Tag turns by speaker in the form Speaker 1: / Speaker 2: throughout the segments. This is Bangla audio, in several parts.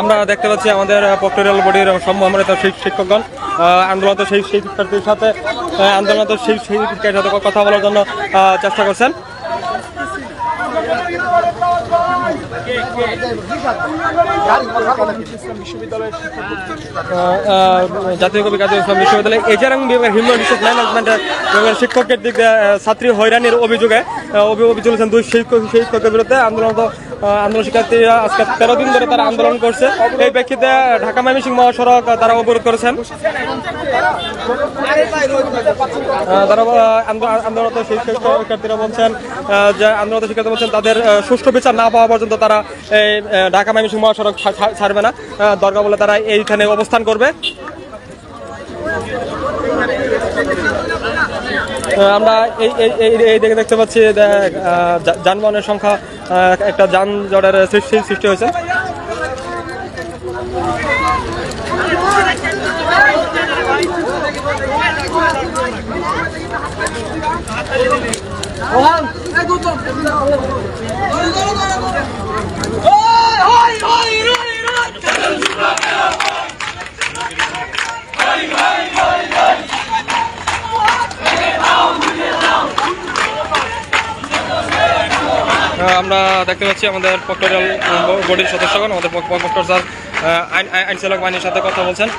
Speaker 1: আমরা দেখতে পাচ্ছি আমাদের প্রক্টোরিয়াল বডির সম্মানিত শিক্ষকগণ আন্দোলনত সেই শিক্ষার্থীর সাথে সেই শিক্ষার্থীর সাথে কথা বলার জন্য চেষ্টা করছেন। জাতীয় কবি কাজী ইসলাম বিশ্ববিদ্যালয় এছাড়া হিউম্যান রিসোর্স ম্যানেজমেন্টের শিক্ষকের দিক ছাত্রী হয়রানির অভিযোগে অভিযোগ চলেছেন দুই শিক্ষকের বিরুদ্ধে আন্দোলন শিক্ষার্থীরা আজকে 13 দিন ধরে তারা আন্দোলন করছে। এই প্রেক্ষিতে ঢাকা ময়মনসিংহ মহাসড়ক তারা অবরোধ করেছেন। তারা আন্দোলনরত শিক্ষার্থীরা বলছেন যে তাদের সুষ্ঠু বিচার না পাওয়া পর্যন্ত তারা এই ঢাকা ময়মনসিংহ মহাসড়ক ছাড়বে না, দরকার বলে তারা এইখানে অবস্থান করবে। আমরা এই দিকে দেখতে পাচ্ছি যানবাহনের সংখ্যা একটা যানজটের সৃষ্টি হয়েছে। আমরা দেখতে পাচ্ছি আমাদের প্রক্টোরিয়াল বডির সদস্যগণ আমাদের প্রক্টর স্যার আইন চালক বাহিনীর সাথে কথা বলছেন।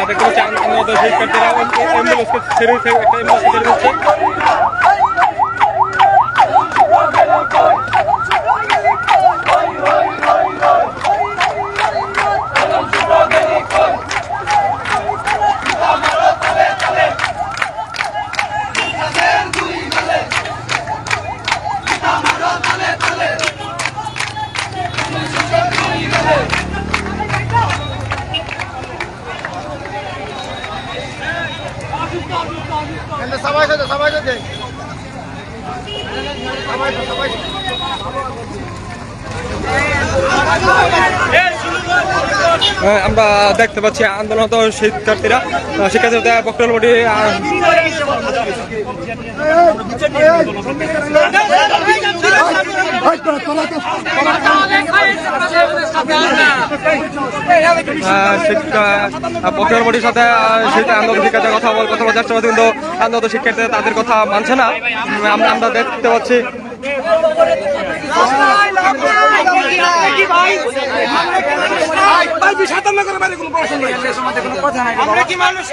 Speaker 1: দেখতে পাচ্ছি আমাদের শিক্ষার্থীরা অ্যাম্বুলেন্সকে ছেড়ে দিচ্ছে। আমরা দেখতে পাচ্ছি আন্দোলনত শিক্ষার্থীরা প্রক্টোরিয়াল বডি প্রক্টোরিয়াল বডির সাথে আন্দোলন শিক্ষার্থীরা কথা বলার চেষ্টা করছে, কিন্তু আন্দোলন শিক্ষার্থীরা তাদের কথা মানছে না। আমরা দেখতে পাচ্ছি আমরা কি মানুষ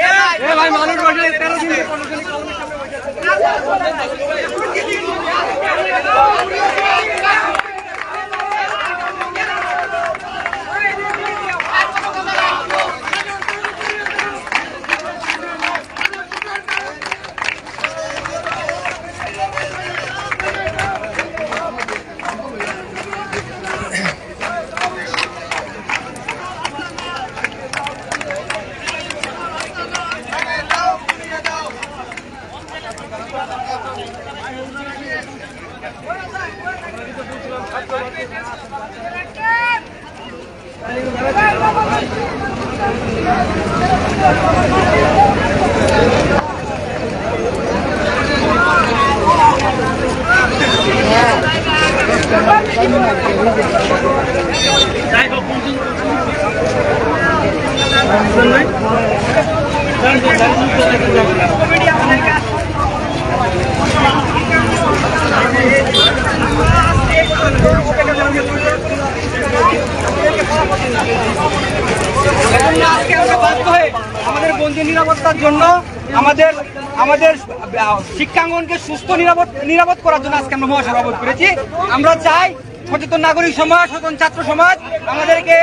Speaker 1: আমাদের বন্দি নিরাপত্তার জন্য আমাদের শিক্ষাঙ্গনকে সুস্থ নিরাপদ করার জন্য আজকে আমরা মহাসড়ক অবরোধ করেছি। আমরা চাই সচেতন নাগরিক সমাজ, সচেতন ছাত্র সমাজ আমাদেরকে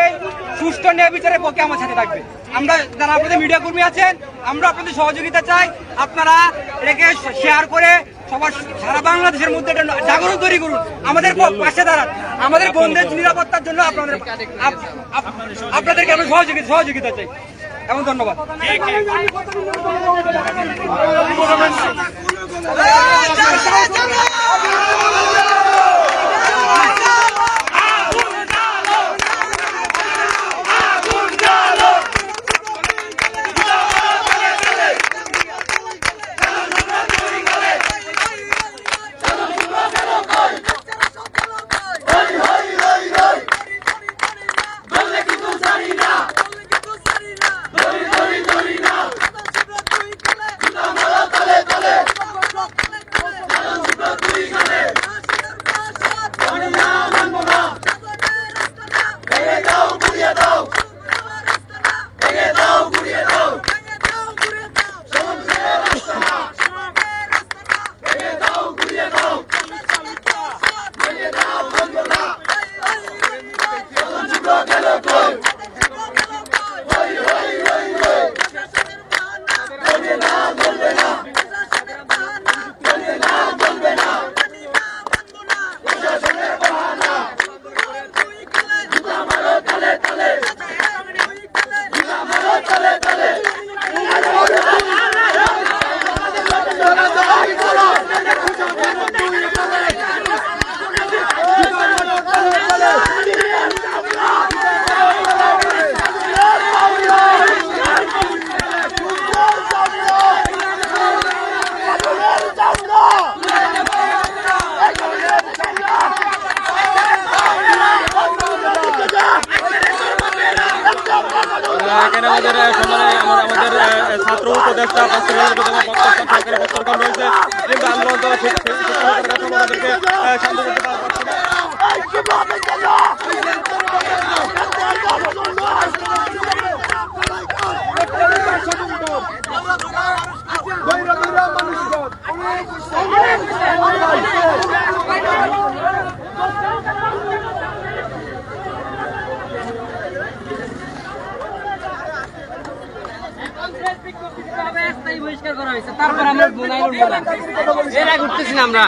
Speaker 1: সুষ্ঠু ন্যায় বিচারের পক্ষে আমার সাথে থাকবে। আমরা যারা আপনাদের মিডিয়া কর্মী আছেন, আমরা আপনাদের সহযোগিতা চাই। আপনারা এটাকে শেয়ার করে
Speaker 2: সবার সারা বাংলাদেশের মধ্যে একটা জাগরণ তৈরি করুন, আমাদের পাশে দাঁড়ান, আমাদের বোনদের নিরাপত্তার জন্য আপনাদেরকে আমি সহযোগিতা চাই এবং ধন্যবাদ।
Speaker 1: এখানে আমাদের আমাদের ছাত্র উপদেষ্টা সরকারি প্রত্যর্পণ রয়েছে, কিন্তু আন্দোলন তো আমাদেরকে শান্ত করতে পারছি না।
Speaker 3: তারপর আমরা এরা ঘুরতেছি না আমরা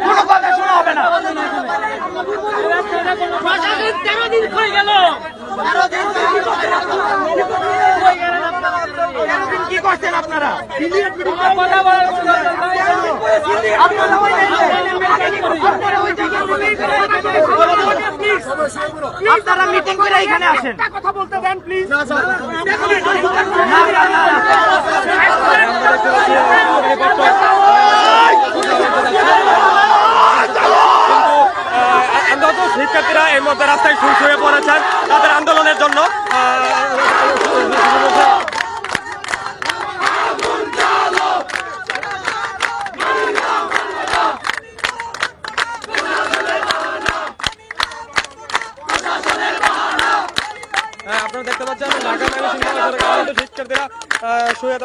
Speaker 2: কোনো কথা শোনা হবে না।
Speaker 3: 13 দিন হয়ে গেল,
Speaker 2: 13 দিন কি করছেন আপনারা? আপনারা মিটিং করে এখানে আসেন, কথা বলতে দেন প্লিজ।
Speaker 1: শিক্ষার্থীরা এর মধ্যে রাস্তায় শুরু হয়ে পড়েছেন তাদের আন্দোলনের জন্য। আপনারা দেখতে পাচ্ছেন ঢাকা ময়মনসিংহ শিক্ষার্থীরা শুয়ে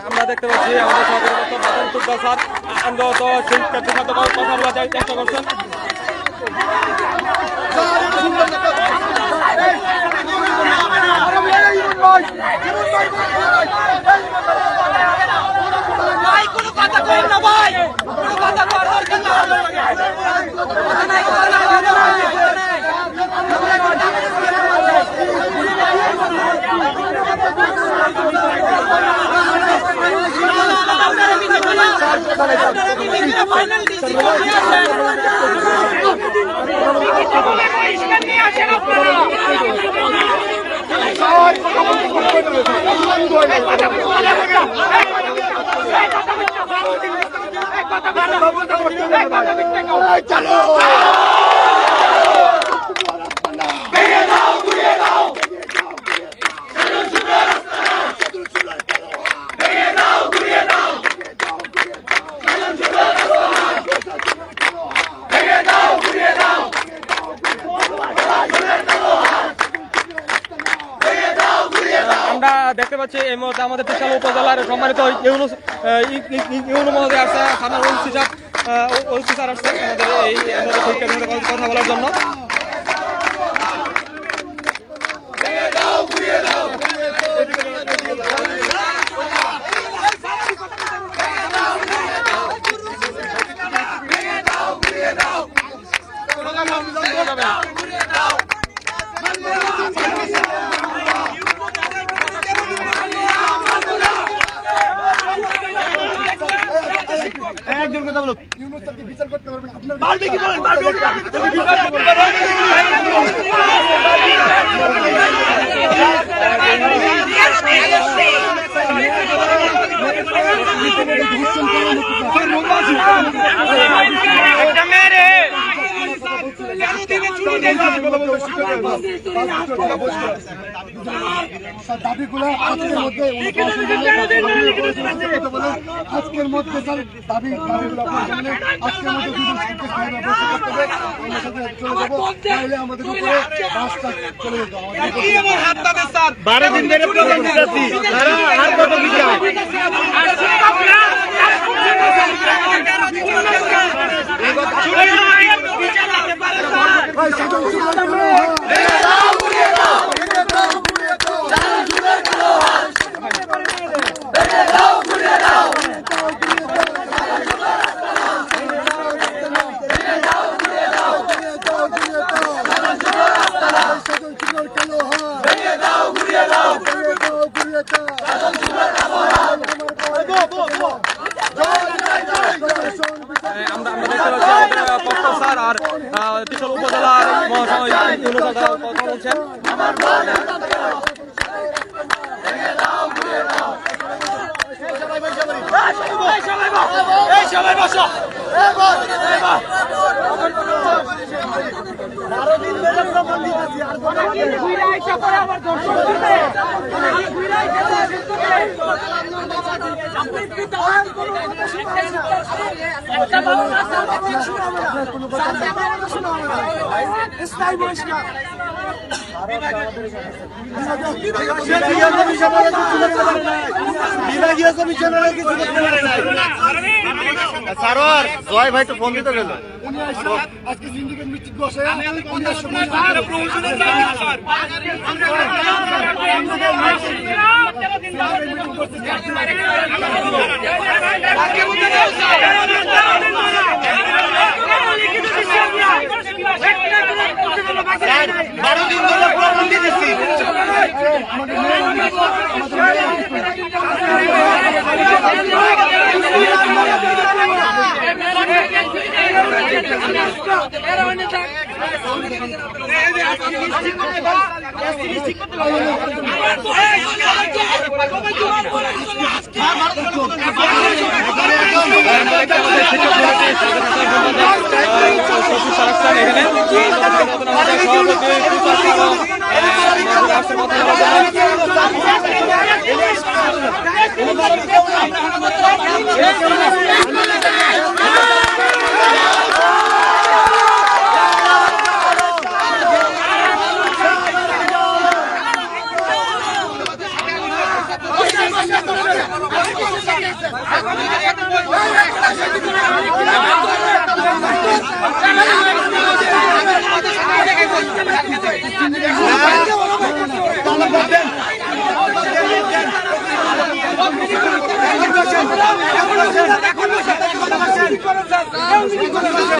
Speaker 1: আমরা দেখতে পাচ্ছি আমাদের সহকারী স্যার আন্দোলত শিক্ষার্থীর সাথে কথা বলার চেষ্টা করছেন।
Speaker 2: কোনো কথা কই না ভাই, কোনো কথা করার দরকার নাই।
Speaker 1: আমরা দেখতে পাচ্ছি এই মুহূর্তে আমাদের ত্রিশাল উপজেলার সম্মানিত ইউনো মহোদয় আসছে, থানার ওসি স্যার আসছে আমাদের এই কথা বলার জন্য।
Speaker 4: একজন কথা বলো, ইউনুস স্যারকে বিচার করতে পারবেন আপনার
Speaker 2: মারবে কি বলেন, মারবে
Speaker 4: দাবিগুলো আজকের মধ্যে আজকের মধ্যে স্যার দাবিগুলো আপনার সামনে আজকের মধ্যে দুজন শিক্ষক সাহেব বসে করতে হবে, আমরা সাথে চলে যাবো, তাহলে আমাদের উপরে বাসটা চলে যেত। আমাদের
Speaker 2: 12 দিন ধরে প্রোগ্রাম দিতেছি, আর কত বিচার
Speaker 1: আমরা দেখতে পাচ্ছি আমাদের কষ্ট স্যার আর ত্রিশাল উপজেলার মহাসচিব ইউনুস স্যার কথা বলছেন।
Speaker 2: সবাই বসো।
Speaker 4: সারোয়ার জয় ভাই তো ফোন দিতে গেল, উনি আজকে সিন্ডিকেট মিটিং বসে